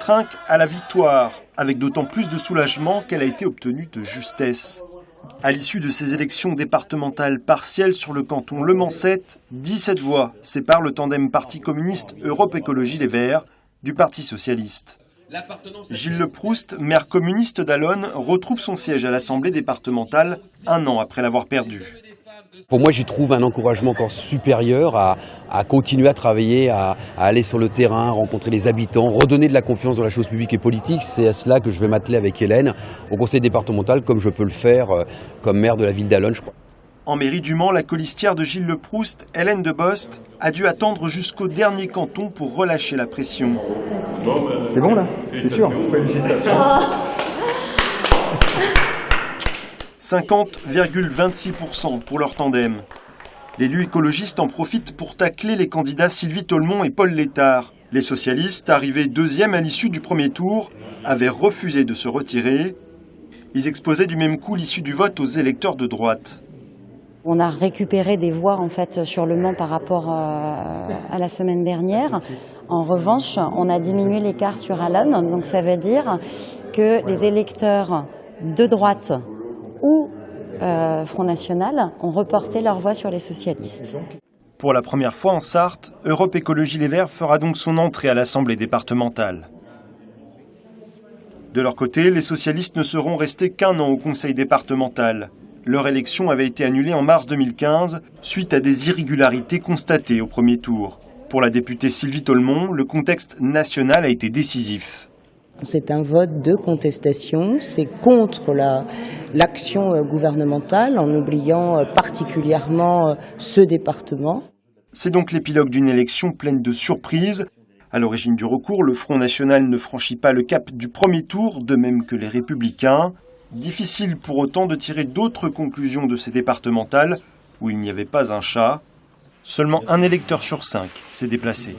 trinque à la victoire, avec d'autant plus de soulagement qu'elle a été obtenue de justesse. À l'issue de ces élections départementales partielles sur le canton Le Mans 7, 17 voix séparent le tandem Parti communiste Europe Écologie Les Verts du Parti socialiste. Gilles Leproust, maire communiste d'Allonnes, retrouve son siège à l'Assemblée départementale un an après l'avoir perdu. Pour moi, j'y trouve un encouragement encore supérieur à continuer à travailler, à aller sur le terrain, rencontrer les habitants, redonner de la confiance dans la chose publique et politique. C'est à cela que je vais m'atteler avec Hélène au conseil départemental, comme je peux le faire comme maire de la ville d'Allonnes, je crois. En mairie du Mans, la colistière de Gilles Leproust, Hélène de Bost, a dû attendre jusqu'au dernier canton pour relâcher la pression. C'est bon là, c'est sûr. Félicitations. 50,26% pour leur tandem. L'élu écologiste en profite pour tacler les candidats Sylvie Tolmont et Paul Létard. Les socialistes, arrivés deuxième à l'issue du premier tour, avaient refusé de se retirer. Ils exposaient du même coup l'issue du vote aux électeurs de droite. On a récupéré des voix en fait sur le Mans par rapport à la semaine dernière. En revanche, on a diminué l'écart sur Allonnes, donc ça veut dire que les électeurs de droite ou Front National ont reporté leur voix sur les socialistes. Pour la première fois en Sarthe, Europe Écologie Les Verts fera donc son entrée à l'Assemblée départementale. De leur côté, les socialistes ne seront restés qu'un an au conseil départemental. Leur élection avait été annulée en mars 2015 suite à des irrégularités constatées au premier tour. Pour la députée Sylvie Tolmont, le contexte national a été décisif. C'est un vote de contestation, c'est contre l'action gouvernementale en oubliant particulièrement ce département. C'est donc l'épilogue d'une élection pleine de surprises. À l'origine du recours, le Front National ne franchit pas le cap du premier tour, de même que les Républicains. Difficile pour autant de tirer d'autres conclusions de ces départementales où il n'y avait pas un chat. Seulement un électeur sur 5 s'est déplacé.